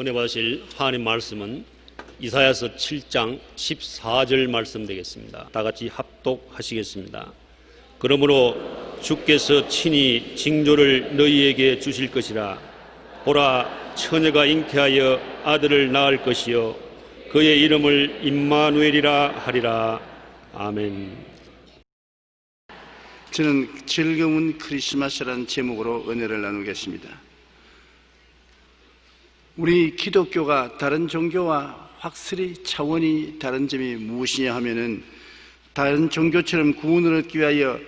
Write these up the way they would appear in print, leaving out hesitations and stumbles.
은혜 받으실 하나님 말씀은 이사야서 7장 14절 말씀 되겠습니다. 다 같이 합독하시겠습니다. 그러므로 주께서 친히 징조를 너희에게 주실 것이라. 보라, 처녀가 잉태하여 아들을 낳을 것이요 그의 이름을 임마누엘이라 하리라. 아멘. 저는 즐거운 크리스마스라는 제목으로 은혜를 나누겠습니다. 우리 기독교가 다른 종교와 확실히 차원이 다른 점이 무엇이냐 하면은, 다른 종교처럼 구원을 얻기 위하여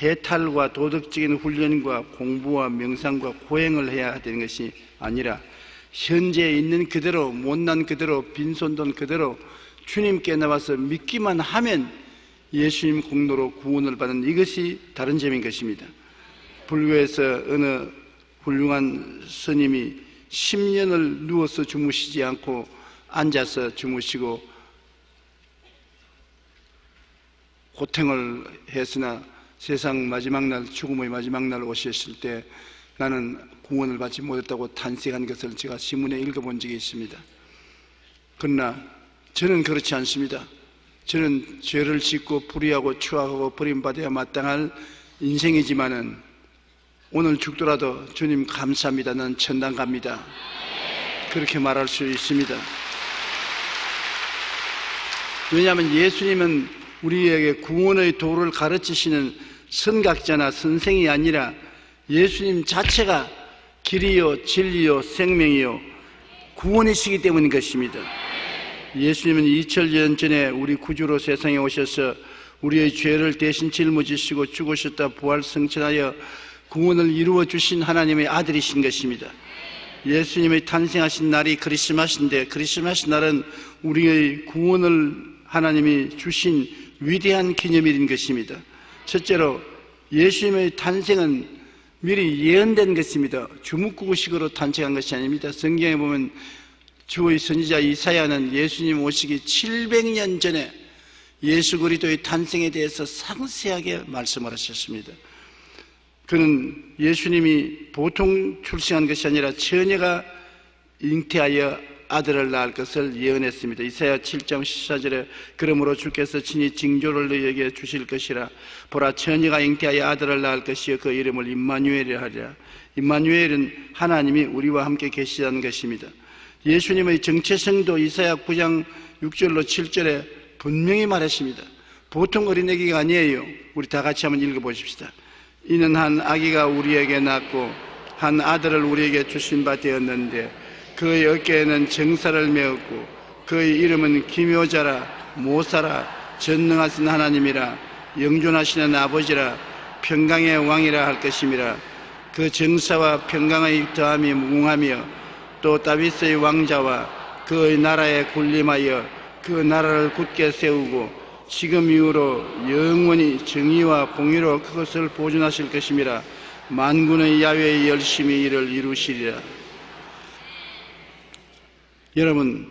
해탈과 도덕적인 훈련과 공부와 명상과 고행을 해야 되는 것이 아니라 현재 있는 그대로, 못난 그대로, 빈손돈 그대로 주님께 나와서 믿기만 하면 예수님 공로로 구원을 받는, 이것이 다른 점인 것입니다. 불교에서 어느 훌륭한 스님이 10년을 누워서 주무시지 않고 앉아서 주무시고 고통을 했으나 세상 마지막 날, 죽음의 마지막 날 오셨을 때 나는 구원을 받지 못했다고 탄식한 것을 제가 신문에 읽어본 적이 있습니다. 그러나 저는 그렇지 않습니다. 저는 죄를 짓고 불의하고 추악하고 버림받아야 마땅할 인생이지만은 오늘 죽더라도 주님 감사합니다, 난 천당 갑니다, 그렇게 말할 수 있습니다. 왜냐하면 예수님은 우리에게 구원의 도를 가르치시는 선각자나 선생이 아니라 예수님 자체가 길이요 진리요 생명이요 구원이시기 때문인 것입니다. 예수님은 2000년 전에 우리 구주로 세상에 오셔서 우리의 죄를 대신 짊어지시고 죽으셨다 부활 승천하여 구원을 이루어 주신 하나님의 아들이신 것입니다. 예수님의 탄생하신 날이 크리스마스인데, 크리스마스 날은 우리의 구원을 하나님이 주신 위대한 기념일인 것입니다. 첫째로 예수님의 탄생은 미리 예언된 것입니다. 주묵구구식으로 탄생한 것이 아닙니다. 성경에 보면 주의 선지자 이사야는 예수님 오시기 700년 전에 예수 그리스도의 탄생에 대해서 상세하게 말씀을 하셨습니다. 그는 예수님이 보통 출생한 것이 아니라 처녀가 잉태하여 아들을 낳을 것을 예언했습니다. 이사야 7장 14절에 그러므로 주께서 친히 징조를 너희에게 주실 것이라. 보라, 처녀가 잉태하여 아들을 낳을 것이요 그 이름을 임마누엘이라 하리라. 임마누엘은 하나님이 우리와 함께 계시다는 것입니다. 예수님의 정체성도 이사야 9장 6절로 7절에 분명히 말했습니다. 보통 어린애기가 아니에요. 우리 다 같이 한번 읽어보십시다. 이는 한 아기가 우리에게 낳고 한 아들을 우리에게 주신 바 되었는데 그의 어깨에는 정사를 메었고 그의 이름은 기묘자라, 모사라, 전능하신 하나님이라, 영존하시는 아버지라, 평강의 왕이라 할 것임이라. 그 정사와 평강의 더함이 무궁하며 또 다윗의 왕자와 그의 나라에 군림하여 그 나라를 굳게 세우고 지금 이후로 영원히 정의와 공의로 그것을 보존하실 것임이라. 만군의 야훼의 열심히 이를 이루시리라. 여러분,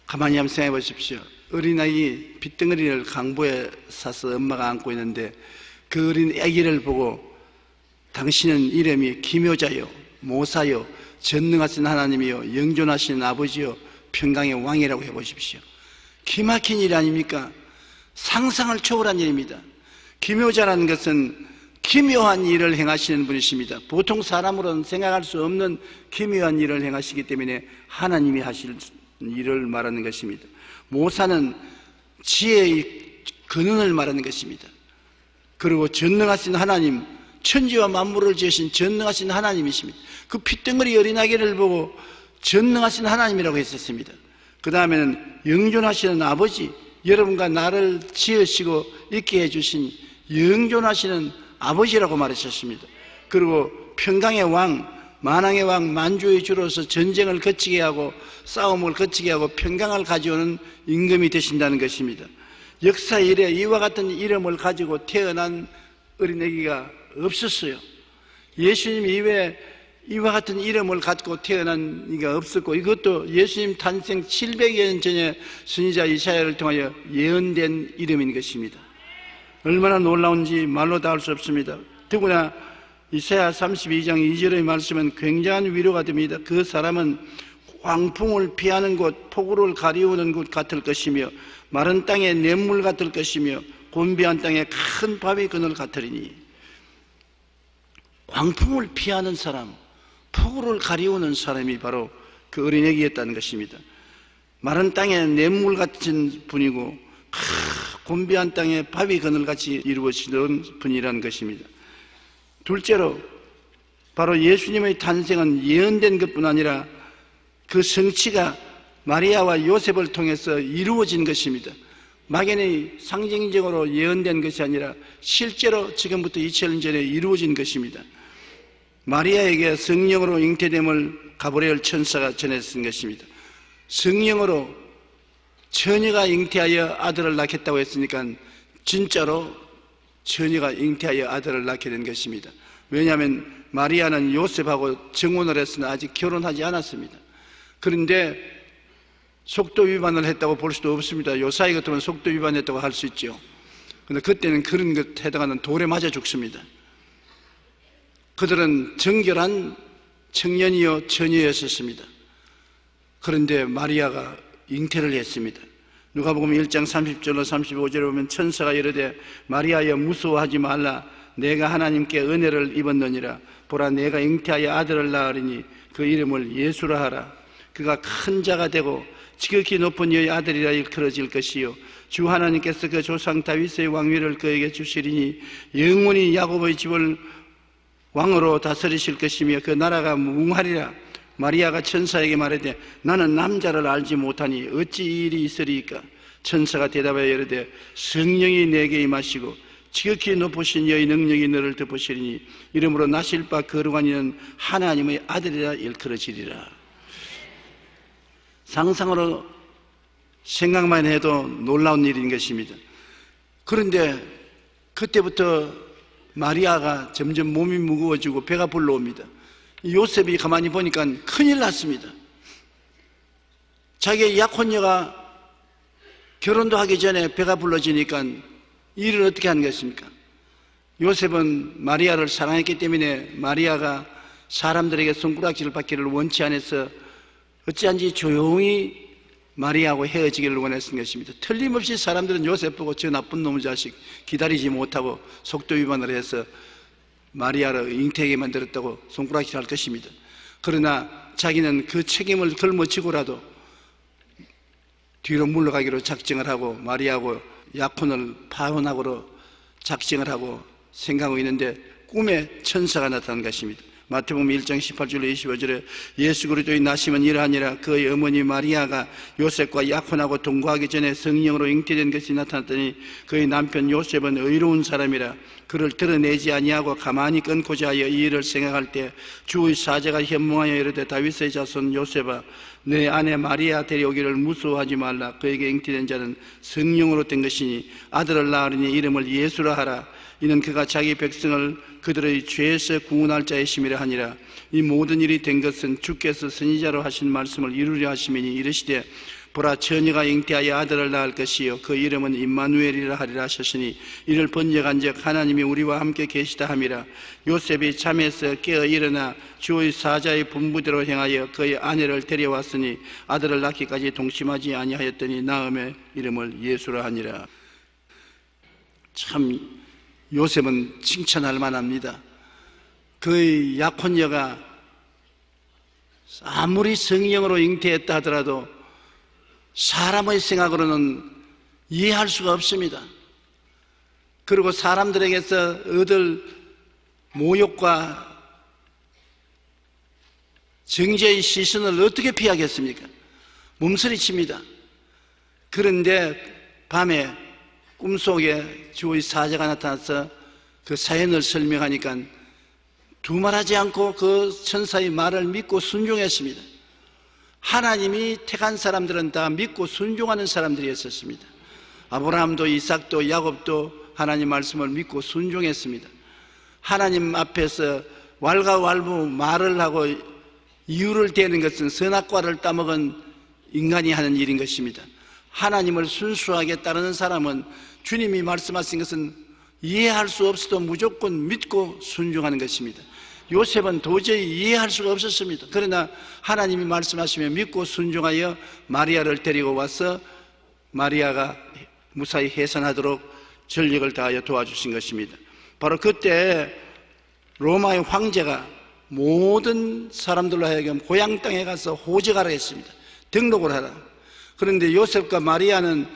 가만히 한번 생각해 보십시오. 어린아이 빗덩어리를 강보에 사서 엄마가 안고 있는데 그 어린 아기를 보고 당신은 이름이 기묘자요, 모사요, 전능하신 하나님이요, 영존하신 아버지요, 평강의 왕이라고 해보십시오. 기막힌 일 아닙니까? 상상을 초월한 일입니다. 기묘자라는 것은 기묘한 일을 행하시는 분이십니다. 보통 사람으로는 생각할 수 없는 기묘한 일을 행하시기 때문에 하나님이 하실 일을 말하는 것입니다. 모사는 지혜의 근원을 말하는 것입니다. 그리고 전능하신 하나님, 천지와 만물을 지으신 전능하신 하나님이십니다. 그 핏덩어리 어린아기를 보고 전능하신 하나님이라고 했었습니다. 그 다음에는 영존하시는 아버지, 여러분과 나를 지으시고 있게 해주신 영존하시는 아버지라고 말하셨습니다. 그리고 평강의 왕, 만왕의 왕, 만주의 주로서 전쟁을 거치게 하고 싸움을 거치게 하고 평강을 가져오는 임금이 되신다는 것입니다. 역사 이래 이와 같은 이름을 가지고 태어난 어린애기가 없었어요. 예수님 이외에 이와 같은 이름을 갖고 태어난 이가 없었고, 이것도 예수님 탄생 700여 년 전에 선지자 이사야를 통하여 예언된 이름인 것입니다. 얼마나 놀라운지 말로 다 할 수 없습니다. 더구나 이사야 32장 2절의 말씀은 굉장한 위로가 됩니다. 그 사람은 광풍을 피하는 곳, 폭우를 가리우는 곳 같을 것이며 마른 땅에 냇물 같을 것이며 곤비한 땅에 큰 바위 그늘 같으리니. 광풍을 피하는 사람, 폭우를 가리우는 사람이 바로 그 어린애기였다는 것입니다. 마른 땅에 냇물 같은 분이고 곤비한 땅에 바위 그늘같이 이루어지던 분이라는 것입니다. 둘째로 바로 예수님의 탄생은 예언된 것뿐 아니라 그 성취가 마리아와 요셉을 통해서 이루어진 것입니다. 막연히 상징적으로 예언된 것이 아니라 실제로 지금부터 2000년 전에 이루어진 것입니다. 마리아에게 성령으로 잉태됨을 가브리엘 천사가 전했던 것입니다. 성령으로 처녀가 잉태하여 아들을 낳겠다고 했으니까 진짜로 처녀가 잉태하여 아들을 낳게 된 것입니다. 왜냐하면 마리아는 요셉하고 정혼을 했으나 아직 결혼하지 않았습니다. 그런데 속도 위반을 했다고 볼 수도 없습니다. 요사이 같으면 속도 위반했다고 할 수 있죠. 그런데 그때는 그런 것 해당하는 돌에 맞아 죽습니다. 그들은 정결한 청년이요 처녀였었습니다. 그런데 마리아가 잉태를 했습니다. 누가복음 1장 30절로 35절에 보면 천사가 이르되 마리아여 무서워하지 말라. 내가 하나님께 은혜를 입었느니라. 보라 내가 잉태하여 아들을 낳으리니 그 이름을 예수라 하라. 그가 큰 자가 되고 지극히 높은 이의 아들이라 일컬어질 것이요 주 하나님께서 그 조상 다윗의 왕위를 그에게 주시리니 영원히 야곱의 집을 왕으로 다스리실 것이며 그 나라가 무궁하리라. 마리아가 천사에게 말하되 나는 남자를 알지 못하니 어찌 이 일이 있으리이까. 천사가 대답하여 이르되 성령이 내게 임하시고 지극히 높으신 이의 능력이 너를 덮으시리니 이름으로 나실 바 거룩한 이는 하나님의 아들이라 일컬어지리라. 상상으로 생각만 해도 놀라운 일인 것입니다. 그런데 그때부터 마리아가 점점 몸이 무거워지고 배가 불러옵니다. 요셉이 가만히 보니까 큰일 났습니다. 자기의 약혼녀가 결혼도 하기 전에 배가 불러지니까 일을 어떻게 하는 것입니까? 요셉은 마리아를 사랑했기 때문에 마리아가 사람들에게 손가락질을 받기를 원치 않아서 어찌한지 조용히 마리아하고 헤어지기를 원했던 것입니다. 틀림없이 사람들은 요셉 보고 저 나쁜 놈의 자식 기다리지 못하고 속도 위반을 해서 마리아를 잉태하게 만들었다고 손가락질 할 것입니다. 그러나 자기는 그 책임을 걸머쥐고라도 뒤로 물러가기로 작정을 하고 마리아하고 약혼을 파혼하고로 작정을 하고 생각하고 있는데 꿈에 천사가 나타난 것입니다. 마태복음 1장 18절로 25절에 예수 그리스도의 나심은 이러하니라. 그의 어머니 마리아가 요셉과 약혼하고 동거하기 전에 성령으로 잉태된 것이 나타났더니 그의 남편 요셉은 의로운 사람이라. 그를 드러내지 아니하고 가만히 끊고자 하여 이 일을 생각할 때 주의 사자가 현몽하여 이르되 다윗의 자손 요셉아 내 아내 마리아 데려오기를 무서워하지 말라. 그에게 잉태된 자는 성령으로 된 것이니 아들을 낳으리니 이름을 예수라 하라. 이는 그가 자기 백성을 그들의 죄에서 구원할 자의 심이라 하니라. 이 모든 일이 된 것은 주께서 선지자로 하신 말씀을 이루려 하심이니 이르시되 보라 처녀가 잉태하여 아들을 낳을 것이요 그 이름은 임마누엘이라 하리라 하셨으니 이를 번역한즉 하나님이 우리와 함께 계시다 함이라. 요셉이 잠에서 깨어 일어나 주의 사자의 분부대로 행하여 그의 아내를 데려왔으니 아들을 낳기까지 동심하지 아니하였더니 낳음의 이름을 예수라 하니라. 참 요셉은 칭찬할 만합니다. 그의 약혼녀가 아무리 성령으로 잉태했다 하더라도 사람의 생각으로는 이해할 수가 없습니다. 그리고 사람들에게서 얻을 모욕과 정죄의 시선을 어떻게 피하겠습니까? 몸서리칩니다. 그런데 밤에 꿈속에 주의 사자가 나타나서 그 사연을 설명하니까 두말하지 않고 그 천사의 말을 믿고 순종했습니다. 하나님이 택한 사람들은 다 믿고 순종하는 사람들이었습니다. 아브라함도 이삭도 야곱도 하나님 말씀을 믿고 순종했습니다. 하나님 앞에서 왈가왈부 말을 하고 이유를 대는 것은 선악과를 따먹은 인간이 하는 일인 것입니다. 하나님을 순수하게 따르는 사람은 주님이 말씀하신 것은 이해할 수 없어도 무조건 믿고 순종하는 것입니다. 요셉은 도저히 이해할 수가 없었습니다. 그러나 하나님이 말씀하시면 믿고 순종하여 마리아를 데리고 와서 마리아가 무사히 해산하도록 전력을 다하여 도와주신 것입니다. 바로 그때 로마의 황제가 모든 사람들로 하여금 고향 땅에 가서 호적하라 했습니다. 등록을 하라. 그런데 요셉과 마리아는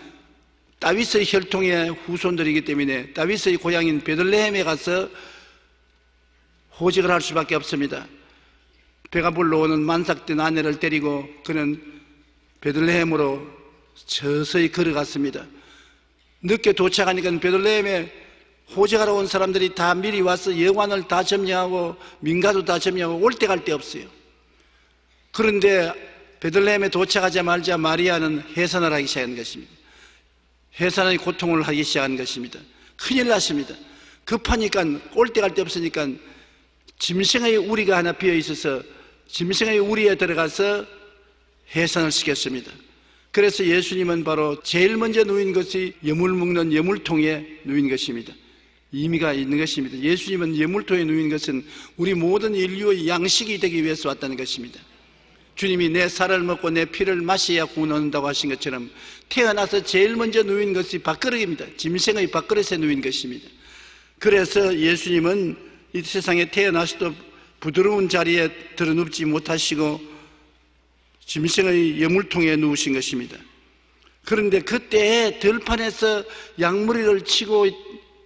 다윗의 혈통의 후손들이기 때문에 다윗의 고향인 베들레헴에 가서 호적을 할 수밖에 없습니다. 배가 불러오는 만삭된 아내를 데리고 그는 베들레헴으로 서서히 걸어갔습니다. 늦게 도착하니까 베들레헴에 호적하러 온 사람들이 다 미리 와서 여관을 다 점령하고 민가도 다 점령하고 올 때 갈 데 없어요. 그런데 베들레헴에 도착하자마자 마리아는 해산을 하기 시작한 것입니다. 해산의 고통을 하기 시작한 것입니다. 큰일 났습니다. 급하니까 올 때 갈 데 없으니까 짐승의 우리가 하나 비어 있어서 짐승의 우리에 들어가서 해산을 시켰습니다. 그래서 예수님은 바로 제일 먼저 누인 것이 여물 묵는 여물통에 누인 것입니다. 의미가 있는 것입니다. 예수님은 여물통에 누인 것은 우리 모든 인류의 양식이 되기 위해서 왔다는 것입니다. 주님이 내 살을 먹고 내 피를 마셔야 구원 얻는다고 하신 것처럼 태어나서 제일 먼저 누인 것이 밥그릇입니다. 짐승의 밥그릇에 누인 것입니다. 그래서 예수님은 이 세상에 태어나서도 부드러운 자리에 들어눕지 못하시고 짐승의 여물통에 누우신 것입니다. 그런데 그때 들판에서 양무리를 치고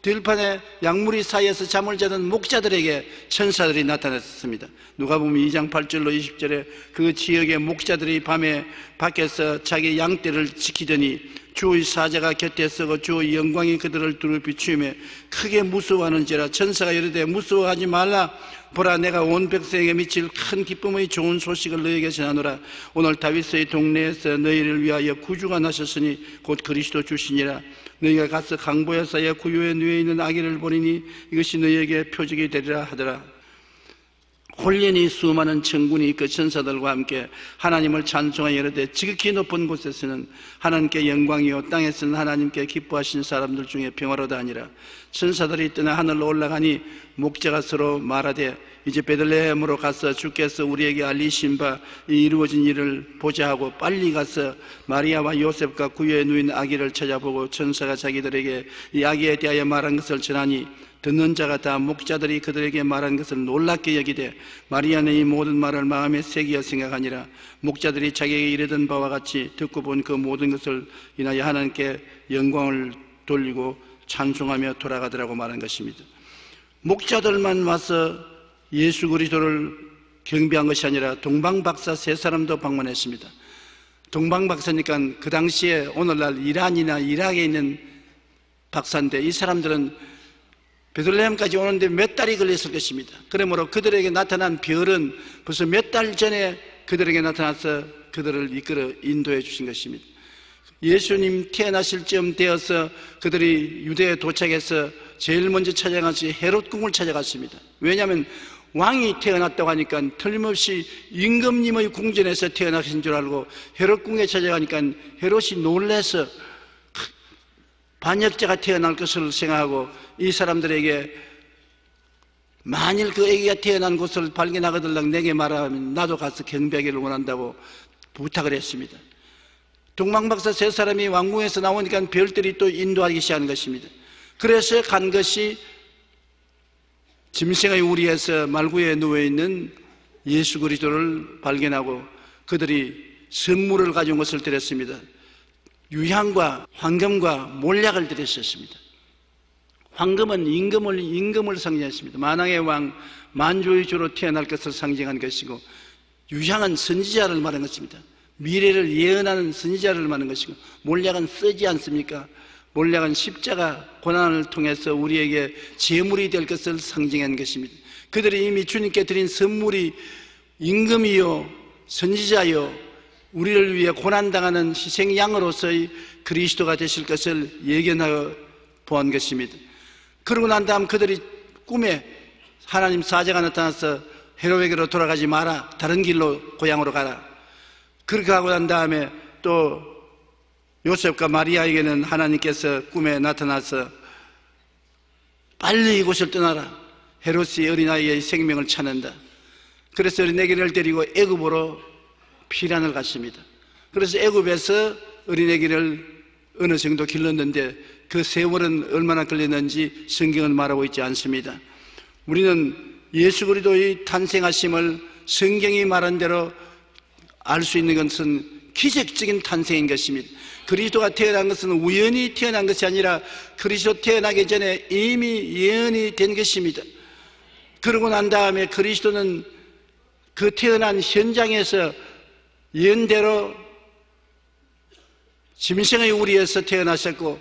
들판에 양무리 사이에서 잠을 자던 목자들에게 천사들이 나타났습니다. 누가복음 2장 8절로 20절에 그 지역의 목자들이 밤에 밖에서 자기 양떼를 지키더니 주의 사자가 곁에 서고 주의 영광이 그들을 두루 비추며 크게 무서워하는지라 천사가 이르되 무서워하지 말라. 보라, 내가 온 백성에게 미칠 큰 기쁨의 좋은 소식을 너희에게 전하노라. 오늘 다윗의 동네에서 너희를 위하여 구주가 나셨으니 곧 그리스도 주시니라. 너희가 가서 강보야 사이에 구유에 누워 있는 아기를 보리니 이것이 너희에게 표적이 되리라 하더라. 홀연히 수많은 천군이 그 천사들과 함께 하나님을 찬송하여 이르되 지극히 높은 곳에서는 하나님께 영광이요 땅에서는 하나님께 기뻐하신 사람들 중에 평화로다 하니라. 천사들이 떠나 하늘로 올라가니 목자가 서로 말하되 이제 베들레헴으로 가서 주께서 우리에게 알리신 바 이 이루어진 일을 보자 하고 빨리 가서 마리아와 요셉과 구유에 누인 아기를 찾아보고 천사가 자기들에게 이 아기에 대하여 말한 것을 전하니 듣는 자가 다 목자들이 그들에게 말한 것을 놀랍게 여기되 마리아는 이 모든 말을 마음에 새기어 생각하니라. 목자들이 자기에게 이르던 바와 같이 듣고 본 그 모든 것을 인하여 하나님께 영광을 돌리고 찬송하며 돌아가더라고 말한 것입니다. 목자들만 와서 예수 그리스도를 경배한 것이 아니라 동방박사 세 사람도 방문했습니다. 동방박사니까 그 당시에 오늘날 이란이나 이라크에 있는 박사인데 이 사람들은 베들레헴까지 오는데 몇 달이 걸렸을 것입니다. 그러므로 그들에게 나타난 별은 벌써 몇 달 전에 그들에게 나타나서 그들을 이끌어 인도해 주신 것입니다. 예수님 태어나실 즈음 되어서 그들이 유대에 도착해서 제일 먼저 찾아간 것이 헤롯 궁을 찾아갔습니다. 왜냐하면 왕이 태어났다고 하니까 틀림없이 임금님의 궁전에서 태어나신 줄 알고 헤롯 궁에 찾아가니까 헤롯이 놀라서 반역자가 태어날 것을 생각하고 이 사람들에게 만일 그 아기가 태어난 곳을 발견하거들랑 내게 말하면 나도 가서 경배하기를 원한다고 부탁을 했습니다. 동방박사 세 사람이 왕궁에서 나오니까 별들이 또 인도하기 시작하는 것입니다. 그래서 간 것이 짐승의 우리에서 말구에 누워있는 예수 그리스도를 발견하고 그들이 선물을 가져온 것을 드렸습니다. 유향과 황금과 몰약을 드렸었습니다. 황금은 임금을 상징했습니다. 만왕의 왕 만주의 주로 태어날 것을 상징한 것이고 유향은 선지자를 말하는 것입니다. 미래를 예언하는 선지자를 말하는 것이고 몰약은 쓰지 않습니까? 몰약은 십자가 고난을 통해서 우리에게 제물이 될 것을 상징한 것입니다. 그들이 이미 주님께 드린 선물이 임금이요 선지자요 우리를 위해 고난당하는 희생양으로서의 그리스도가 되실 것을 예견하여 보한 것입니다. 그러고 난 다음 그들이 꿈에 하나님 사자가 나타나서 헤롯에게로 돌아가지 마라, 다른 길로 고향으로 가라. 그렇게 하고 난 다음에 또 요셉과 마리아에게는 하나님께서 꿈에 나타나서 빨리 이곳을 떠나라, 헤롯이 어린아이의 생명을 찾는다. 그래서 어린아기를 데리고 애굽으로 피란을 갔습니다. 그래서 애굽에서 어린아기를 어느 정도 길렀는데 그 세월은 얼마나 걸렸는지 성경은 말하고 있지 않습니다. 우리는 예수 그리스도의 탄생하심을 성경이 말한 대로 알 수 있는 것은 기적적인 탄생인 것입니다. 그리스도가 태어난 것은 우연히 태어난 것이 아니라 그리스도 태어나기 전에 이미 예언이 된 것입니다. 그러고 난 다음에 그리스도는 그 태어난 현장에서 예언대로 짐승의 우리에서 태어나셨고,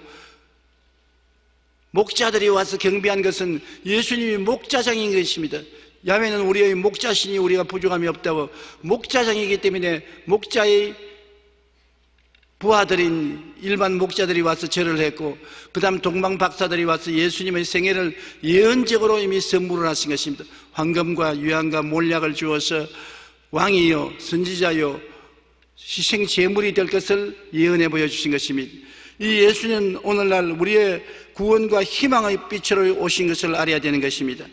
목자들이 와서 경배한 것은 예수님이 목자장인 것입니다. 야훼는 우리의 목자시니 우리가 부족함이 없다고, 목자장이기 때문에 목자의 부하들인 일반 목자들이 와서 절을 했고, 그 다음 동방 박사들이 와서 예수님의 생애를 예언적으로 이미 선물을 하신 것입니다. 황금과 유향과 몰약을 주어서 왕이요 선지자요 희생 제물이 될 것을 예언해 보여주신 것입니다. 이 예수는 오늘날 우리의 구원과 희망의 빛으로 오신 것을 알아야 되는 것입니다.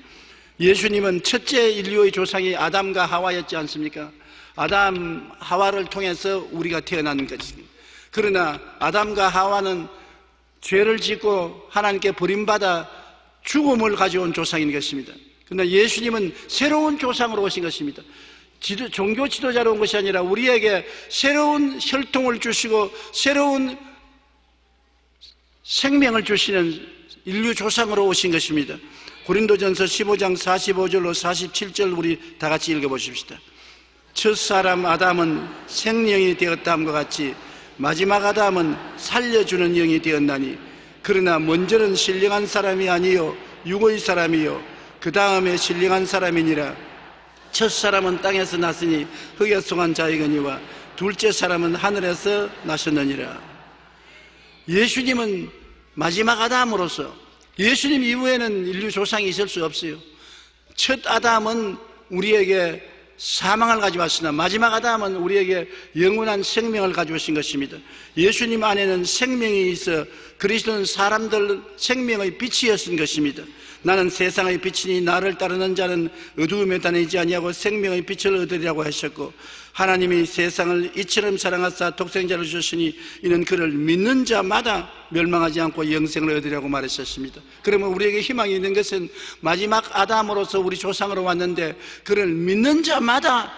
예수님은 첫째 인류의 조상이 아담과 하와였지 않습니까? 아담, 하와를 통해서 우리가 태어난 것입니다. 그러나 아담과 하와는 죄를 짓고 하나님께 버림받아 죽음을 가져온 조상인 것입니다. 그러나 예수님은 새로운 조상으로 오신 것입니다. 종교 지도자로 온 것이 아니라 우리에게 새로운 혈통을 주시고 새로운 생명을 주시는 인류 조상으로 오신 것입니다. 고린도전서 15장 45절로 47절 우리 다 같이 읽어보십시다. 첫 사람 아담은 생명이 되었다함과 같이 마지막 아담은 살려주는 영이 되었나니, 그러나 먼저는 신령한 사람이 아니요 육의 사람이요 그 다음에 신령한 사람이니라. 첫 사람은 땅에서 났으니 흙에 속한 자이거니와 둘째 사람은 하늘에서 나셨느니라. 예수님은 마지막 아담으로서, 예수님 이후에는 인류 조상이 있을 수 없어요. 첫 아담은 우리에게 사망을 가져왔으나 마지막 아담은 우리에게 영원한 생명을 가져오신 것입니다. 예수님 안에는 생명이 있어 그리스도는 사람들 생명의 빛이었은 것입니다. 나는 세상의 빛이니 나를 따르는 자는 어두움에 다니지 아니하고 생명의 빛을 얻으리라고 하셨고, 하나님이 세상을 이처럼 사랑하사 독생자를 주셨으니 이는 그를 믿는 자마다 멸망하지 않고 영생을 얻으리라고 말하셨습니다. 그러면 우리에게 희망이 있는 것은 마지막 아담으로서 우리 조상으로 왔는데 그를 믿는 자마다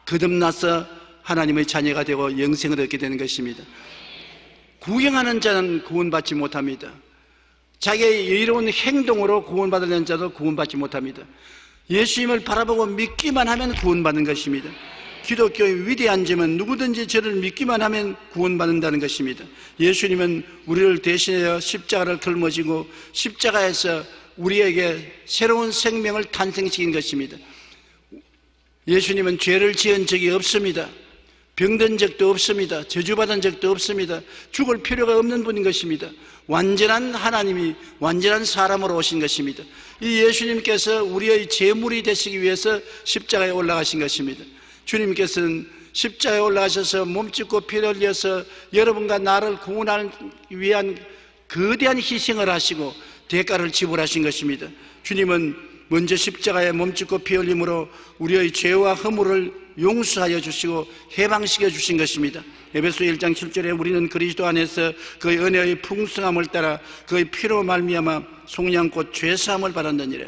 거듭나서 하나님의 자녀가 되고 영생을 얻게 되는 것입니다. 구경하는 자는 구원받지 못합니다. 자기의 여유로운 행동으로 구원받으려는 자도 구원받지 못합니다. 예수님을 바라보고 믿기만 하면 구원받는 것입니다. 기독교의 위대한 점은 누구든지 저를 믿기만 하면 구원받는다는 것입니다. 예수님은 우리를 대신하여 십자가를 걸머지고 십자가에서 우리에게 새로운 생명을 탄생시킨 것입니다. 예수님은 죄를 지은 적이 없습니다. 병든 적도 없습니다. 저주받은 적도 없습니다. 죽을 필요가 없는 분인 것입니다. 완전한 하나님이 완전한 사람으로 오신 것입니다. 이 예수님께서 우리의 제물이 되시기 위해서 십자가에 올라가신 것입니다. 주님께서는 십자가에 올라가셔서 몸짓고 피를 흘려서 여러분과 나를 구원하기 위한 거대한 희생을 하시고 대가를 지불하신 것입니다. 주님은 먼저 십자가에 몸짓고 피 흘림으로 우리의 죄와 허물을 용서하여 주시고 해방시켜 주신 것입니다. 에베소 1장 7절에 우리는 그리스도 안에서 그의 은혜의 풍성함을 따라 그의 피로 말미암아 속량곧 죄사함을 받았느니라.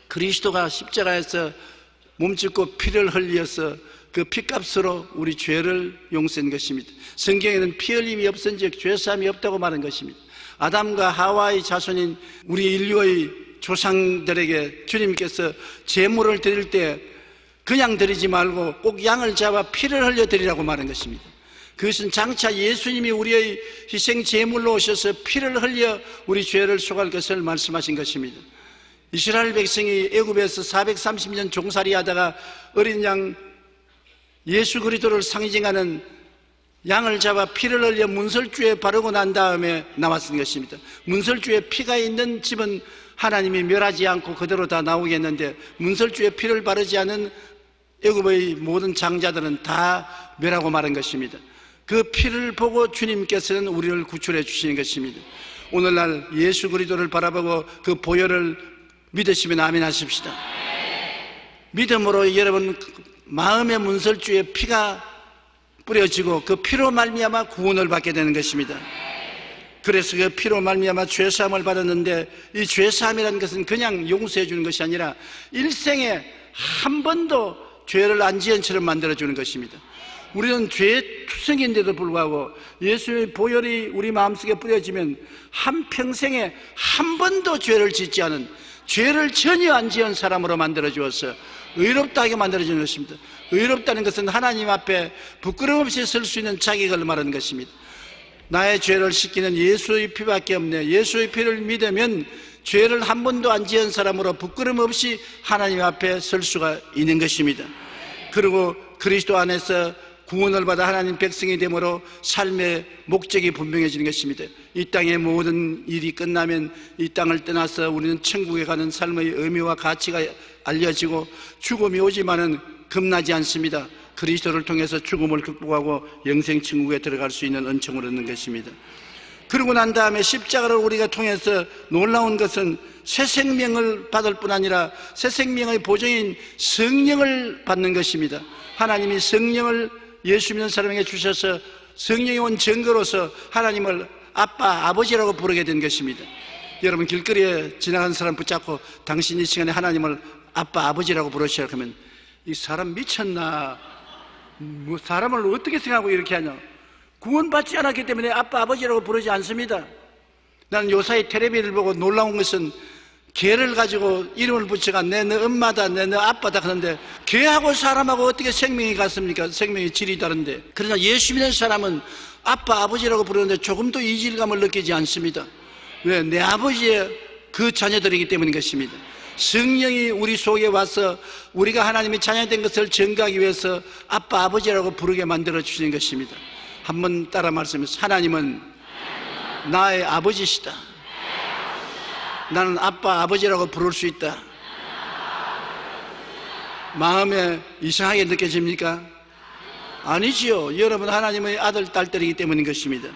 그리스도가 십자가에서 몸짓고 피를 흘려서 그 피값으로 우리 죄를 용서한 것입니다. 성경에는 피 흘림이 없은즉 죄사함이 없다고 말한 것입니다. 아담과 하와의 자손인 우리 인류의 조상들에게 주님께서 제물을 드릴 때 그냥 드리지 말고 꼭 양을 잡아 피를 흘려 드리라고 말한 것입니다. 그것은 장차 예수님이 우리의 희생 제물로 오셔서 피를 흘려 우리 죄를 속할 것을 말씀하신 것입니다. 이스라엘 백성이 애굽에서 430년 종살이하다가 어린 양 예수 그리스도를 상징하는 양을 잡아 피를 흘려 문설주에 바르고 난 다음에 나왔던 것입니다. 문설주에 피가 있는 집은 하나님이 멸하지 않고 그대로 다 나오겠는데 문설주에 피를 바르지 않은 애굽의 모든 장자들은 다 멸하고 마른 것입니다. 그 피를 보고 주님께서는 우리를 구출해 주시는 것입니다. 오늘날 예수 그리스도를 바라보고 그 보혈을 믿으시면 아멘 하십시다. 믿음으로 여러분 마음의 문설주에 피가 뿌려지고 그 피로 말미암아 구원을 받게 되는 것입니다. 그래서 그 피로 말미암아 죄사함을 받았는데, 이 죄사함이라는 것은 그냥 용서해 주는 것이 아니라 일생에 한 번도 죄를 안 지은 처럼 만들어 주는 것입니다. 우리는 죄 투성인데도 불구하고 예수의 보혈이 우리 마음속에 뿌려지면 한평생에 한 번도 죄를 짓지 않은, 죄를 전혀 안 지은 사람으로 만들어 주어서 의롭다하게 만들어 주는 것입니다. 의롭다는 것은 하나님 앞에 부끄럼 없이 설 수 있는 자격을 말하는 것입니다. 나의 죄를 씻기는 예수의 피밖에 없네. 예수의 피를 믿으면 죄를 한 번도 안 지은 사람으로 부끄럼 없이 하나님 앞에 설 수가 있는 것입니다. 그리고 그리스도 안에서 구원을 받아 하나님 백성이 되므로 삶의 목적이 분명해지는 것입니다. 이 땅의 모든 일이 끝나면 이 땅을 떠나서 우리는 천국에 가는 삶의 의미와 가치가 알려지고 죽음이 오지만은 겁나지 않습니다. 그리스도를 통해서 죽음을 극복하고 영생 천국에 들어갈 수 있는 은총을 얻는 것입니다. 그러고 난 다음에 십자가를 우리가 통해서 놀라운 것은 새 생명을 받을 뿐 아니라 새 생명의 보증인 성령을 받는 것입니다. 하나님이 성령을 예수 믿는 사람에게 주셔서 성령이 온 증거로서 하나님을 아빠, 아버지라고 부르게 된 것입니다. 여러분 길거리에 지나가는 사람 붙잡고 당신 이 시간에 하나님을 아빠, 아버지라고 부르시라 하면 이 사람 미쳤나? 뭐 사람을 어떻게 생각하고 이렇게 하냐? 구원받지 않았기 때문에 아빠, 아버지라고 부르지 않습니다. 나는 요사이 텔레비를 보고 놀라운 것은 개를 가지고 이름을 붙여가 내 너 엄마다, 내 너 아빠다 하는데 개하고 사람하고 어떻게 생명이 같습니까? 생명의 질이 다른데. 그러나 예수 믿는 사람은 아빠, 아버지라고 부르는데 조금도 이질감을 느끼지 않습니다. 왜? 내 아버지의 그 자녀들이기 때문인 것입니다. 성령이 우리 속에 와서 우리가 하나님의 자녀된 것을 증거하기 위해서 아빠, 아버지라고 부르게 만들어 주시는 것입니다. 한번 따라 말씀해서 하나님은 나의 아버지시다. 나는 아빠, 아버지라고 부를 수 있다. 마음에 이상하게 느껴집니까? 아니지요. 여러분 하나님의 아들, 딸들이기 때문인 것입니다.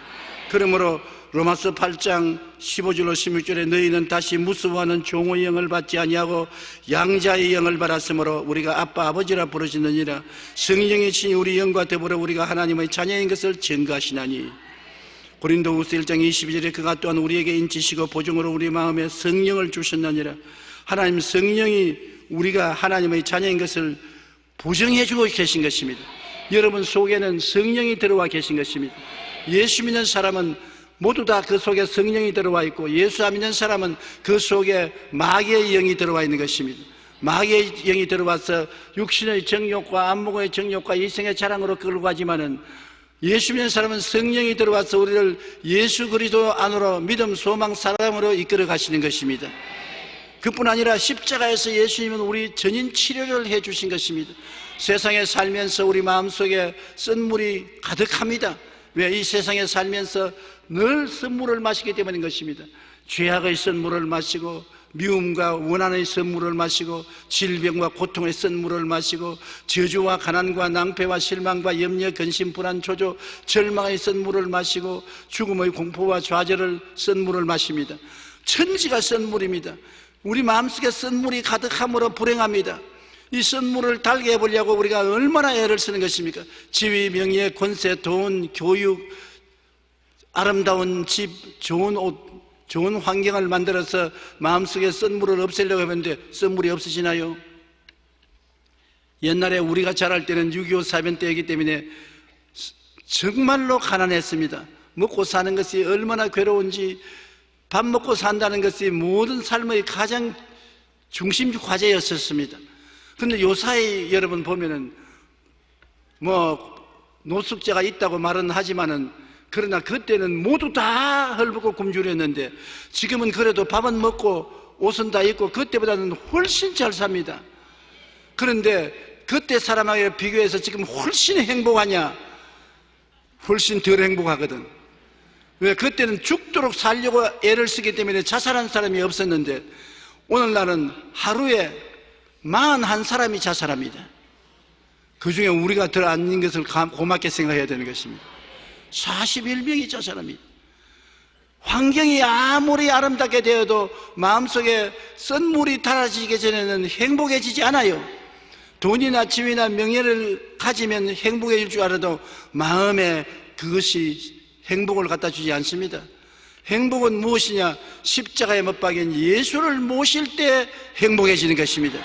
그러므로 로마서 8장 15절로 16절에 너희는 다시 무수하는 종의 영을 받지 아니하고 양자의 영을 받았으므로 우리가 아빠, 아버지라 부르시느니라. 성령이 친히 우리 영과 더불어 우리가 하나님의 자녀인 것을 증거하시나니. 고린도후서 1장 22절에 그가 또한 우리에게 인치시고 보증으로 우리 마음에 성령을 주셨느니라. 하나님 성령이 우리가 하나님의 자녀인 것을 보증해 주고 계신 것입니다. 여러분 속에는 성령이 들어와 계신 것입니다. 예수 믿는 사람은 모두 다 그 속에 성령이 들어와 있고, 예수 안 믿는 사람은 그 속에 마귀의 영이 들어와 있는 것입니다. 마귀의 영이 들어와서 육신의 정욕과 안목의 정욕과 이생의 자랑으로 끌고 가지만은, 예수 믿는 사람은 성령이 들어와서 우리를 예수 그리스도 안으로 믿음, 소망, 사랑으로 이끌어 가시는 것입니다. 그뿐 아니라 십자가에서 예수님은 우리 전인 치료를 해 주신 것입니다. 세상에 살면서 우리 마음속에 쓴물이 가득합니다. 왜? 이 세상에 살면서 늘 쓴물을 마시기 때문인 것입니다. 죄악의 쓴물을 마시고, 미움과 원한의 쓴물을 마시고, 질병과 고통의 쓴물을 마시고, 저주와 가난과 낭패와 실망과 염려, 근심, 불안, 조조, 절망의 쓴물을 마시고, 죽음의 공포와 좌절을 쓴물을 마십니다. 천지가 쓴물입니다. 우리 마음속에 쓴물이 가득함으로 불행합니다. 이 쓴물을 달게 해보려고 우리가 얼마나 애를 쓰는 것입니까? 지위, 명예, 권세, 돈, 교육, 아름다운 집, 좋은 옷, 좋은 환경을 만들어서 마음속에 쓴물을 없애려고 했는데 쓴물이 없으시나요? 옛날에 우리가 자랄 때는 6.25 사변 때이기 때문에 정말로 가난했습니다. 먹고 사는 것이 얼마나 괴로운지, 밥 먹고 산다는 것이 모든 삶의 가장 중심 과제였었습니다. 그런데 요사이 여러분 보면은 노숙자가 있다고 말은 하지만은, 그러나 그때는 모두 다 헐벗고 굶주렸는데 지금은 그래도 밥은 먹고 옷은 다 입고 그때보다는 훨씬 잘 삽니다. 그런데 그때 사람하고 비교해서 지금 훨씬 행복하냐? 훨씬 덜 행복하거든. 왜? 그때는 죽도록 살려고 애를 쓰기 때문에 자살한 사람이 없었는데 오늘날은 하루에 41사람이 자살합니다. 그 중에 우리가 덜 아닌 것을 고맙게 생각해야 되는 것입니다. 41명이 자살합니다. 환경이 아무리 아름답게 되어도 마음속에 썬물이 달아지기 전에는 행복해지지 않아요. 돈이나 지위나 명예를 가지면 행복해질 줄 알아도 마음에 그것이 행복을 갖다 주지 않습니다. 행복은 무엇이냐? 십자가에 못 박인 예수를 모실 때 행복해지는 것입니다.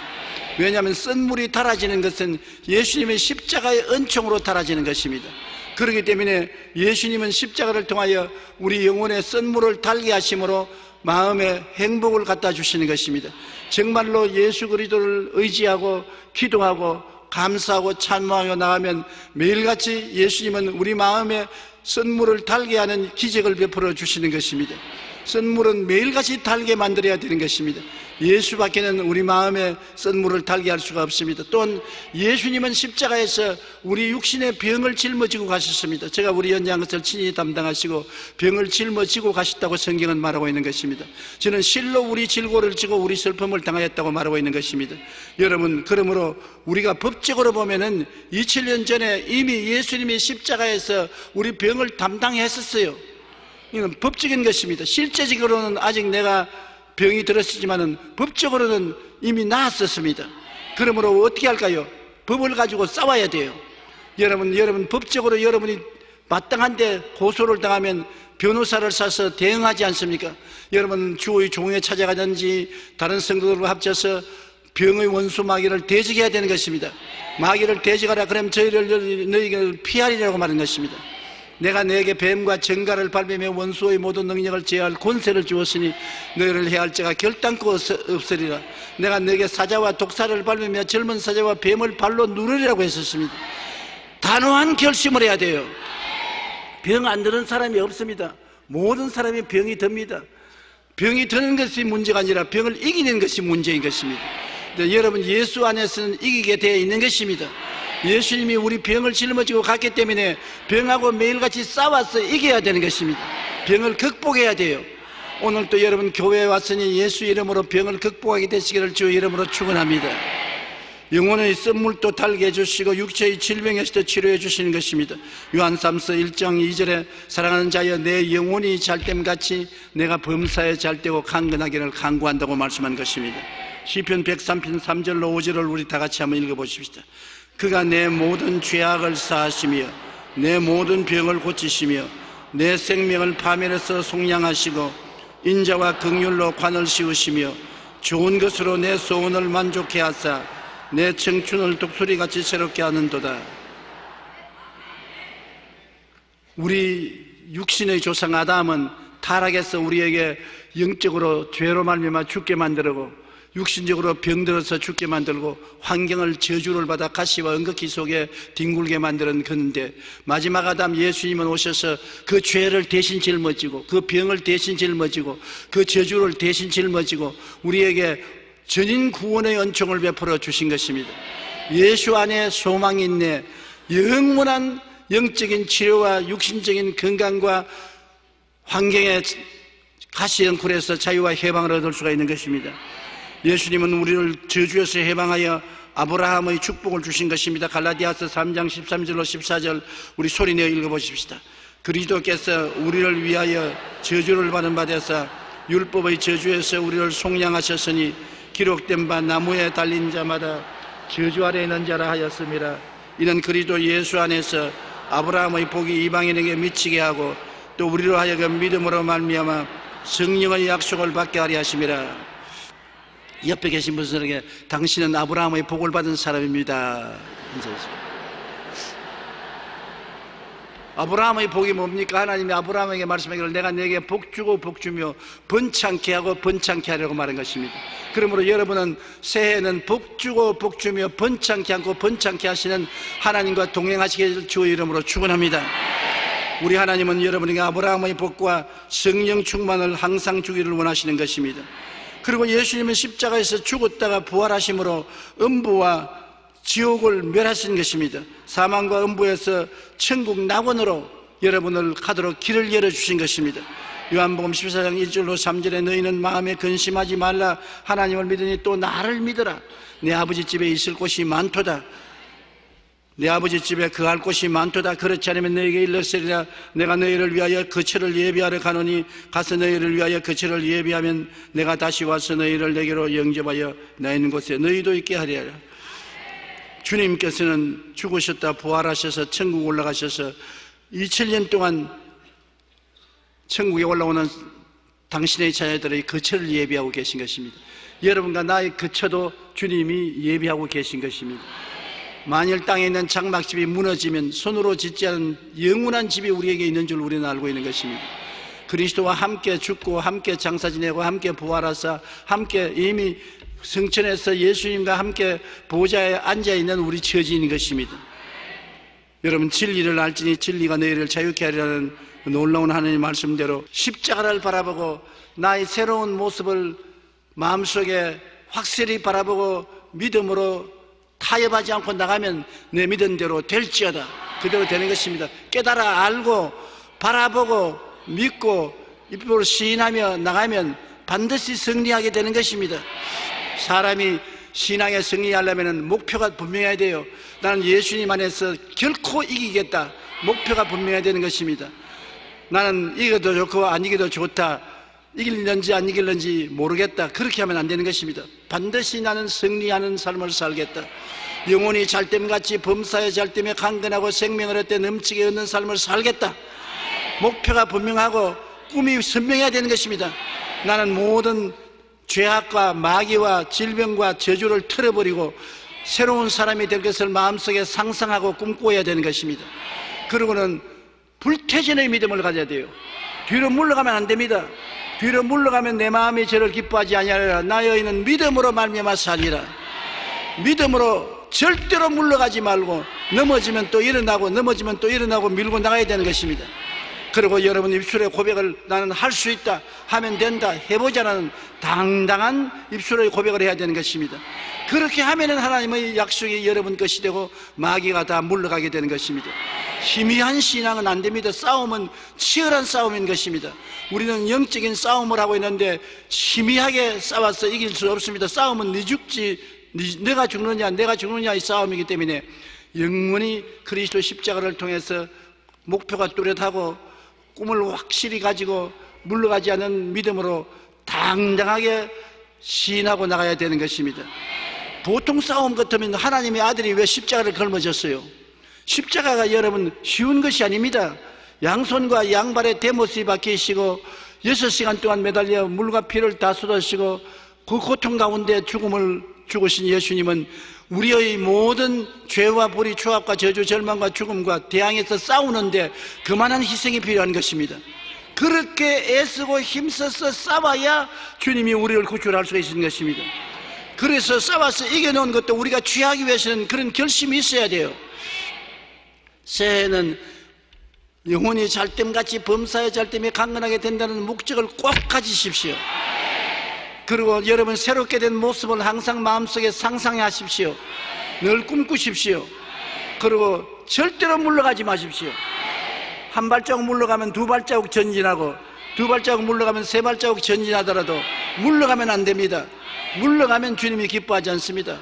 왜냐하면 썬물이 달아지는 것은 예수님의 십자가의 은총으로 달아지는 것입니다. 그렇기 때문에 예수님은 십자가를 통하여 우리 영혼의 썬물을 달게 하심으로 마음에 행복을 갖다 주시는 것입니다. 정말로 예수 그리스도를 의지하고 기도하고 감사하고 찬송하며 나가면 매일같이 예수님은 우리 마음에 썬물을 달게 하는 기적을 베풀어 주시는 것입니다. 썬물은 매일같이 달게 만들어야 되는 것입니다. 예수밖에는 우리 마음에 썬물을 달게 할 수가 없습니다. 또한 예수님은 십자가에서 우리 육신의 병을 짊어지고 가셨습니다. 제가 우리 연장 것을 친히 담당하시고 병을 짊어지고 가셨다고 성경은 말하고 있는 것입니다. 저는 실로 우리 질고를 지고 우리 슬픔을 당하였다고 말하고 있는 것입니다. 여러분, 그러므로 우리가 법적으로 보면은 2000년 전에 이미 예수님이 십자가에서 우리 병을 담당했었어요. 이건 법적인 것입니다. 실제적으로는 아직 내가 병이 들었지만은 법적으로는 이미 나았었습니다. 그러므로 어떻게 할까요? 법을 가지고 싸워야 돼요. 여러분 법적으로 여러분이 마땅한데 고소를 당하면 변호사를 사서 대응하지 않습니까? 여러분 주의 종에 찾아가든지 다른 성도들과 합쳐서 병의 원수 마귀를 대적해야 되는 것입니다. 마귀를 대적하라 그러면 저희를 너희를 피하리라고 말하는 것입니다. 내가 너에게 뱀과 정갈을 밟으며 원수의 모든 능력을 제어할 권세를 주었으니 너희를 해할 자가 결단코 없으리라. 내가 너에게 사자와 독사를 밟으며 젊은 사자와 뱀을 발로 누르리라고 했었습니다. 단호한 결심을 해야 돼요. 병 안 드는 사람이 없습니다. 모든 사람이 병이 듭니다. 병이 드는 것이 문제가 아니라 병을 이기는 것이 문제인 것입니다. 여러분 예수 안에서는 이기게 되어 있는 것입니다. 예수님이 우리 병을 짊어지고 갔기 때문에 병하고 매일같이 싸워서 이겨야 되는 것입니다. 병을 극복해야 돼요. 오늘 또 여러분 교회에 왔으니 예수 이름으로 병을 극복하게 되시기를 주 이름으로 축원합니다. 영혼의 썬물도 달게 해주시고 육체의 질병에서도 치료해 주시는 것입니다. 요한삼서 1장 2절에 사랑하는 자여 내 영혼이 잘됨같이 내가 범사에 잘되고 강건하기를 간구한다고 말씀한 것입니다. 시편 103편 3절로 5절을 우리 다 같이 한번 읽어보십시다. 그가 내 모든 죄악을 사하시며 내 모든 병을 고치시며 내 생명을 파멸해서 속량하시고 인자와 긍휼로 관을 씌우시며 좋은 것으로 내 소원을 만족해 하사 내 청춘을 독수리같이 새롭게 하는도다. 우리 육신의 조상 아담은 타락해서 우리에게 영적으로 죄로 말미암아 죽게 만들고 육신적으로 병들어서 죽게 만들고 환경을 저주를 받아 가시와 은극히 속에 뒹굴게 만드는 그런데 마지막 아담 예수님은 오셔서 그 죄를 대신 짊어지고 그 병을 대신 짊어지고 그 저주를 대신 짊어지고 우리에게 전인 구원의 은총을 베풀어 주신 것입니다. 예수 안에 소망이 있네. 영원한 영적인 치료와 육신적인 건강과 환경의 가시형쿨에서 자유와 해방을 얻을 수가 있는 것입니다. 예수님은 우리를 저주에서 해방하여 아브라함의 축복을 주신 것입니다. 갈라디아서 3장 13절로 14절 우리 소리내어 읽어보십시다. 그리스도께서 우리를 위하여 저주를 받은 바 되사 율법의 저주에서 우리를 속량하셨으니 기록된 바 나무에 달린 자마다 저주 아래 있는 자라 하였음이라. 이는 그리스도 예수 안에서 아브라함의 복이 이방인에게 미치게 하고 또 우리로 하여금 믿음으로 말미암아 성령의 약속을 받게 하려 하심이라. 옆에 계신 분들에게 당신은 아브라함의 복을 받은 사람입니다. 아브라함의 복이 뭡니까? 하나님이 아브라함에게 말씀하기를 내가 네게 복 주고 복 주며 번창케 하고 번창케 하려고 말한 것입니다. 그러므로 여러분은 새해에는 복 주고 복 주며 번창케 하고 번창케 하시는 하나님과 동행하시길 주의 이름으로 축원합니다. 우리 하나님은 여러분에게 아브라함의 복과 성령 충만을 항상 주기를 원하시는 것입니다. 그리고 예수님은 십자가에서 죽었다가 부활하심으로 음부와 지옥을 멸하신 것입니다. 사망과 음부에서 천국 낙원으로 여러분을 가도록 길을 열어주신 것입니다. 요한복음 14장 1절로 3절에 너희는 마음에 근심하지 말라. 하나님을 믿으니 또 나를 믿어라. 내 아버지 집에 있을 곳이 많도다. 내 아버지 집에 거할 곳이 많도다. 그렇지 않으면 너에게 일렀으리라. 내가 너희를 위하여 거처를 예비하러 가노니 가서 너희를 위하여 거처를 예비하면 내가 다시 와서 너희를 내게로 영접하여 나 있는 곳에 너희도 있게 하리라. 주님께서는 죽으셨다 부활하셔서 천국 올라가셔서 2000년 동안 천국에 올라오는 당신의 자녀들의 거처를 예비하고 계신 것입니다. 여러분과 나의 거처도 주님이 예비하고 계신 것입니다. 만일 땅에 있는 장막집이 무너지면 손으로 짓지 않은 영원한 집이 우리에게 있는 줄 우리는 알고 있는 것입니다. 그리스도와 함께 죽고 함께 장사 지내고 함께 부활하사 함께 이미 성천에서 예수님과 함께 보좌에 앉아있는 우리 처지인 것입니다. 여러분, 진리를 알지니 진리가 너희를 자유케 하리라는 놀라운 하나님의 말씀대로 십자가를 바라보고 나의 새로운 모습을 마음속에 확실히 바라보고 믿음으로 타협하지 않고 나가면 내 믿은 대로 될지어다. 그대로 되는 것입니다. 깨달아 알고 바라보고 믿고 입으로 시인하며 나가면 반드시 승리하게 되는 것입니다. 사람이 신앙에 승리하려면 목표가 분명해야 돼요. 나는 예수님 안에서 결코 이기겠다. 목표가 분명해야 되는 것입니다. 나는 이겨도 좋고 안 이겨도 좋다. 이길는지 안 이길는지 모르겠다. 그렇게 하면 안 되는 것입니다. 반드시 나는 승리하는 삶을 살겠다. 영혼이 잘됨같이 범사에 잘됨에 강건하고 생명을 얻되 넘치게 얻는 삶을 살겠다. 목표가 분명하고 꿈이 선명해야 되는 것입니다. 나는 모든 죄악과 마귀와 질병과 저주를 틀어버리고 새로운 사람이 될 것을 마음속에 상상하고 꿈꿔야 되는 것입니다. 그러고는 불태전의 믿음을 가져야 돼요. 뒤로 물러가면 안 됩니다. 뒤로 물러가면 내 마음이 저를 기뻐하지 아니하리라. 나의 의는 믿음으로 말미암아 살리라. 믿음으로 절대로 물러가지 말고 넘어지면 또 일어나고 넘어지면 또 일어나고 밀고 나가야 되는 것입니다. 그리고 여러분 입술의 고백을 나는 할 수 있다, 하면 된다, 해보자는 당당한 입술의 고백을 해야 되는 것입니다. 그렇게 하면은 하나님의 약속이 여러분 것이 되고 마귀가 다 물러가게 되는 것입니다. 희미한 신앙은 안 됩니다. 싸움은 치열한 싸움인 것입니다. 우리는 영적인 싸움을 하고 있는데 희미하게 싸워서 이길 수 없습니다. 싸움은 네 죽지, 내가 죽느냐 내가 죽느냐의 싸움이기 때문에 영원히 그리스도 십자가를 통해서 목표가 뚜렷하고 꿈을 확실히 가지고 물러가지 않은 믿음으로 당당하게 시인하고 나가야 되는 것입니다. 보통 싸움 같으면 하나님의 아들이 왜 십자가를 걸머졌어요? 십자가가 여러분 쉬운 것이 아닙니다. 양손과 양발에 대못이 박히시고 6시간 동안 매달려 물과 피를 다 쏟으시고 그 고통 가운데 죽음을 죽으신 예수님은 우리의 모든 죄와 불의, 추악과 저주, 절망과 죽음과 대항해서 싸우는데 그만한 희생이 필요한 것입니다. 그렇게 애쓰고 힘써서 싸워야 주님이 우리를 구출할 수가 있는 것입니다. 그래서 싸워서 이겨놓은 것도 우리가 취하기 위해서는 그런 결심이 있어야 돼요. 새해는 영혼이 잘됨같이 범사에 잘됨에 강건하게 된다는 목적을 꼭 가지십시오. 그리고 여러분 새롭게 된 모습을 항상 마음속에 상상하십시오. 늘 꿈꾸십시오. 그리고 절대로 물러가지 마십시오. 한 발자국 물러가면 두 발자국 전진하고 두 발자국 물러가면 세 발자국 전진하더라도 물러가면 안 됩니다. 물러가면 주님이 기뻐하지 않습니다.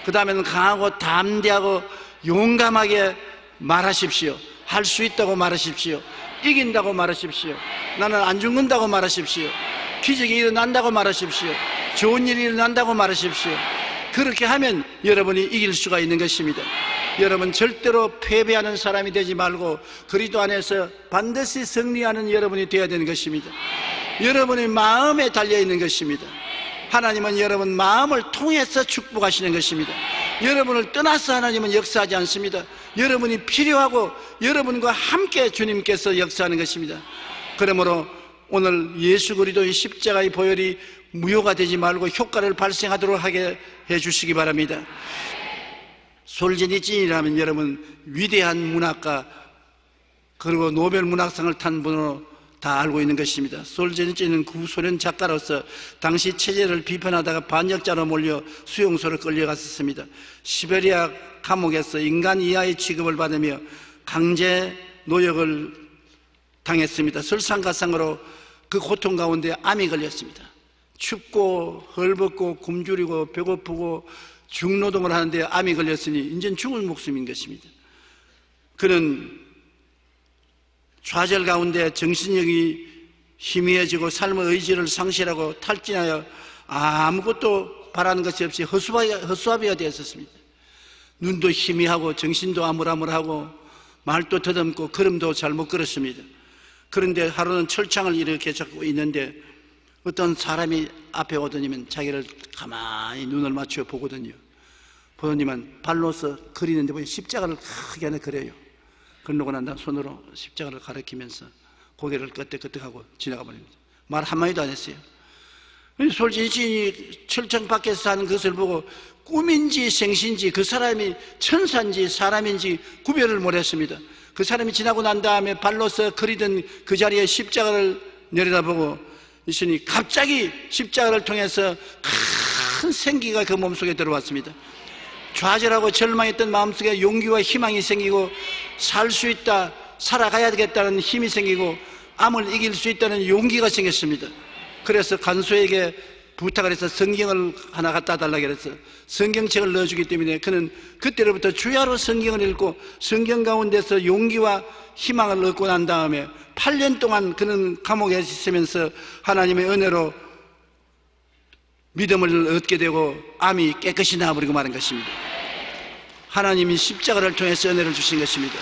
그 다음에는 강하고 담대하고 용감하게 말하십시오. 할 수 있다고 말하십시오. 이긴다고 말하십시오. 나는 안 죽는다고 말하십시오. 기적이 일어난다고 말하십시오. 좋은 일이 일어난다고 말하십시오. 그렇게 하면 여러분이 이길 수가 있는 것입니다. 여러분 절대로 패배하는 사람이 되지 말고 그리스도 안에서 반드시 승리하는 여러분이 되어야 되는 것입니다. 여러분의 마음에 달려있는 것입니다. 하나님은 여러분 마음을 통해서 축복하시는 것입니다. 여러분을 떠나서 하나님은 역사하지 않습니다. 여러분이 필요하고 여러분과 함께 주님께서 역사하는 것입니다. 그러므로 오늘 예수 그리스도의 십자가의 보혈이 무효가 되지 말고 효과를 발생하도록 하게 해주시기 바랍니다. 솔제니친이라면 여러분 위대한 문학가 그리고 노벨 문학상을 탄 분으로 다 알고 있는 것입니다. 솔제니친은 구소련 작가로서 당시 체제를 비판하다가 반역자로 몰려 수용소로 끌려갔었습니다. 시베리아 감옥에서 인간 이하의 취급을 받으며 강제 노역을 당했습니다. 설상가상으로 그 고통 가운데 암이 걸렸습니다. 춥고 헐벗고 굶주리고 배고프고 중노동을 하는데 암이 걸렸으니 이제는 죽을 목숨인 것입니다. 그는 좌절 가운데 정신력이 희미해지고 삶의 의지를 상실하고 탈진하여 아무것도 바라는 것이 없이 허수아비가 되었습니다. 눈도 희미하고 정신도 아물아물하고 말도 더듬고 걸음도 잘 못 걸었습니다. 그런데 하루는 철창을 이렇게 잡고 있는데 어떤 사람이 앞에 오더니면 자기를 가만히 눈을 맞추어 보거든요. 보더니만 발로서 그리는데 보니 십자가를 크게 하나 그려요. 그러고 난 다음 손으로 십자가를 가리키면서 고개를 끄덕끄덕하고 지나가 버립니다. 말 한마디도 안 했어요. 솔직히 철창 밖에서 하는 것을 보고 꿈인지 생신지 그 사람이 천사인지 사람인지 구별을 못했습니다. 그 사람이 지나고 난 다음에 발로서 그리던 그 자리에 십자가를 내려다보고 있으니 갑자기 십자가를 통해서 큰 생기가 그 몸속에 들어왔습니다. 좌절하고 절망했던 마음속에 용기와 희망이 생기고 살 수 있다, 살아가야 되겠다는 힘이 생기고 암을 이길 수 있다는 용기가 생겼습니다. 그래서 간수에게 부탁을 해서 성경을 하나 갖다 달라고 해서 성경책을 넣어주기 때문에 그는 그때로부터 주야로 성경을 읽고 성경 가운데서 용기와 희망을 얻고 난 다음에 8년 동안 그는 감옥에 있으면서 하나님의 은혜로 믿음을 얻게 되고 암이 깨끗이 나아버리고 마는 것입니다. 하나님이 십자가를 통해서 은혜를 주신 것입니다.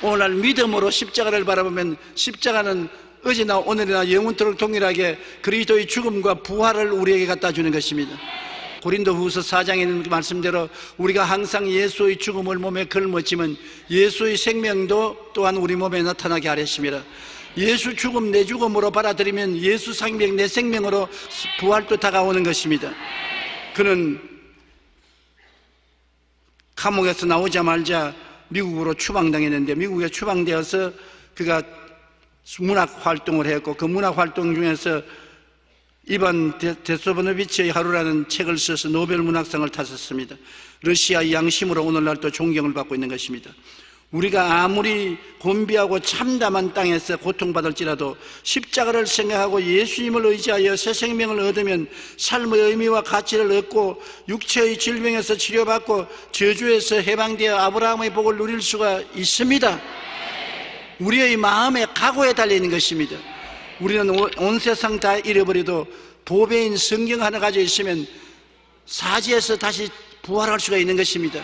오늘날 믿음으로 십자가를 바라보면 십자가는 어제나 오늘이나 영원토록 동일하게 그리스도의 죽음과 부활을 우리에게 갖다 주는 것입니다. 고린도후서 4장에 있는 말씀대로 우리가 항상 예수의 죽음을 몸에 걸머지면 예수의 생명도 또한 우리 몸에 나타나게 하렸습니다. 예수 죽음 내 죽음으로 받아들이면 예수 생명 내 생명으로 부활도 다가오는 것입니다. 그는 감옥에서 나오자마자 미국으로 추방당했는데 미국에 추방되어서 그가 문학 활동을 했고 그 문학 활동 중에서 이반 데스토보노비치의 하루라는 책을 써서 노벨 문학상을 탔었습니다. 러시아의 양심으로 오늘날도 존경을 받고 있는 것입니다. 우리가 아무리 곤비하고 참담한 땅에서 고통받을지라도 십자가를 생각하고 예수님을 의지하여 새 생명을 얻으면 삶의 의미와 가치를 얻고 육체의 질병에서 치료받고 저주에서 해방되어 아브라함의 복을 누릴 수가 있습니다. 우리의 마음의 각오에 달려있는 것입니다. 우리는 온 세상 다 잃어버려도 보배인 성경 하나 가지고 있으면 사지에서 다시 부활할 수가 있는 것입니다.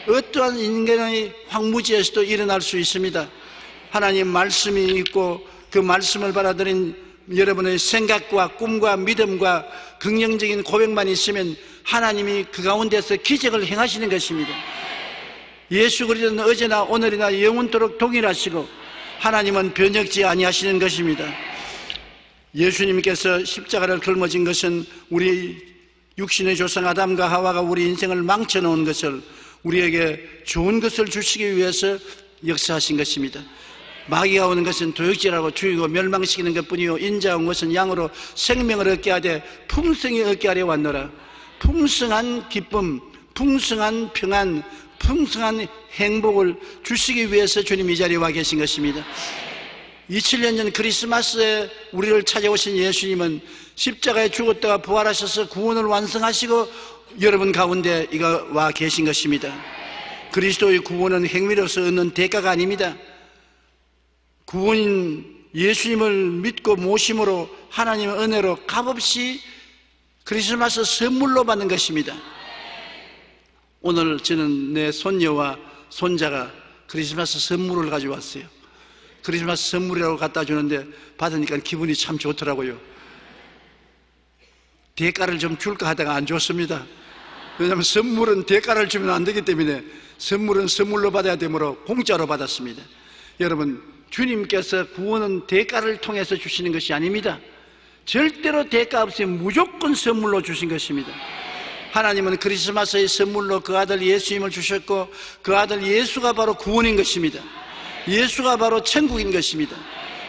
어떠한 인간의 황무지에서도 일어날 수 있습니다. 하나님 말씀이 있고 그 말씀을 받아들인 여러분의 생각과 꿈과 믿음과 긍정적인 고백만 있으면 하나님이 그 가운데서 기적을 행하시는 것입니다. 예수 그리스도는 어제나 오늘이나 영원토록 동일하시고 하나님은 변혁지 아니하시는 것입니다. 예수님께서 십자가를 걸머진 것은 우리 육신의 조상 아담과 하와가 우리 인생을 망쳐놓은 것을 우리에게 좋은 것을 주시기 위해서 역사하신 것입니다. 마귀가 오는 것은 도역질하고 죽이고 멸망시키는 것뿐이요 인자 온 것은 양으로 생명을 얻게 하되 풍성히 얻게 하려 왔노라. 풍성한 기쁨, 풍성한 평안, 풍성한 행복을 주시기 위해서 주님 이 자리에 와 계신 것입니다. 2000년 전 크리스마스에 우리를 찾아오신 예수님은 십자가에 죽었다가 부활하셔서 구원을 완성하시고 여러분 가운데 이거 와 계신 것입니다. 그리스도의 구원은 행위로서 얻는 대가가 아닙니다. 구원인 예수님을 믿고 모심으로 하나님의 은혜로 값없이 크리스마스 선물로 받는 것입니다. 오늘 저는 내 손녀와 손자가 크리스마스 선물을 가져왔어요. 크리스마스 선물이라고 갖다 주는데 받으니까 기분이 참 좋더라고요. 대가를 좀 줄까 하다가 안 줬습니다. 왜냐하면 선물은 대가를 주면 안 되기 때문에 선물은 선물로 받아야 되므로 공짜로 받았습니다. 여러분, 주님께서 구원은 대가를 통해서 주시는 것이 아닙니다. 절대로 대가 없이 무조건 선물로 주신 것입니다. 하나님은 크리스마스의 선물로 그 아들 예수님을 주셨고 그 아들 예수가 바로 구원인 것입니다. 예수가 바로 천국인 것입니다.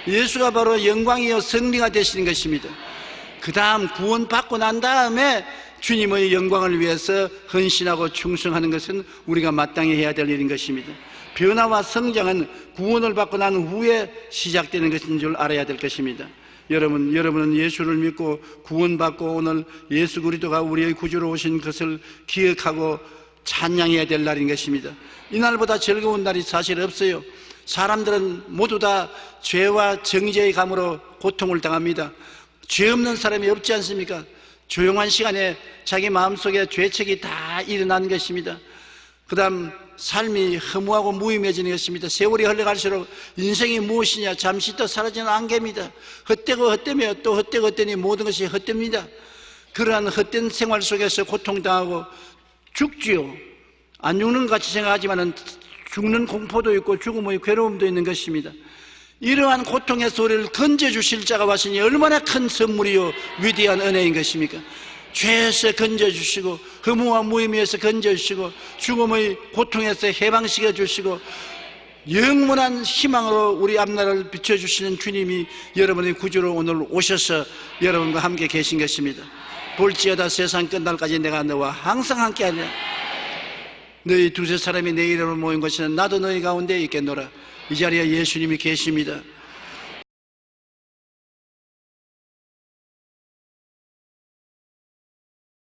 예수가 바로 영광이요 승리가 되시는 것입니다. 그 다음 구원받고 난 다음에 주님의 영광을 위해서 헌신하고 충성하는 것은 우리가 마땅히 해야 될 일인 것입니다. 변화와 성장은 구원을 받고 난 후에 시작되는 것인 줄 알아야 될 것입니다. 여러분은 예수를 믿고 구원받고 오늘 예수 그리스도가 우리의 구주로 오신 것을 기억하고 찬양해야 될 날인 것입니다. 이날보다 즐거운 날이 사실 없어요. 사람들은 모두 다 죄와 정죄의 감으로 고통을 당합니다. 죄 없는 사람이 없지 않습니까? 조용한 시간에 자기 마음속에 죄책이 다 일어난 것입니다. 그 다음 삶이 허무하고 무의미해지는 것입니다. 세월이 흘러갈수록 인생이 무엇이냐 잠시 또 사라지는 안개입니다. 헛되고 헛되며 또 헛되고 헛되니 모든 것이 헛됩니다. 그러한 헛된 생활 속에서 고통당하고 죽지요. 안 죽는 것 같이 생각하지만 죽는 공포도 있고 죽음의 괴로움도 있는 것입니다. 이러한 고통에서 우리를 건져주실 자가 왔으니 얼마나 큰 선물이요 위대한 은혜인 것입니까? 죄에서 건져주시고 허무와 무의미에서 건져주시고 죽음의 고통에서 해방시켜 주시고 영원한 희망으로 우리 앞날을 비춰주시는 주님이 여러분의 구주로 오늘 오셔서 여러분과 함께 계신 것입니다. 볼지어다 세상 끝날까지 내가 너와 항상 함께하리라. 너희 두세 사람이 내 이름으로 모인 것이는 나도 너희 가운데 있겠노라. 이 자리에 예수님이 계십니다.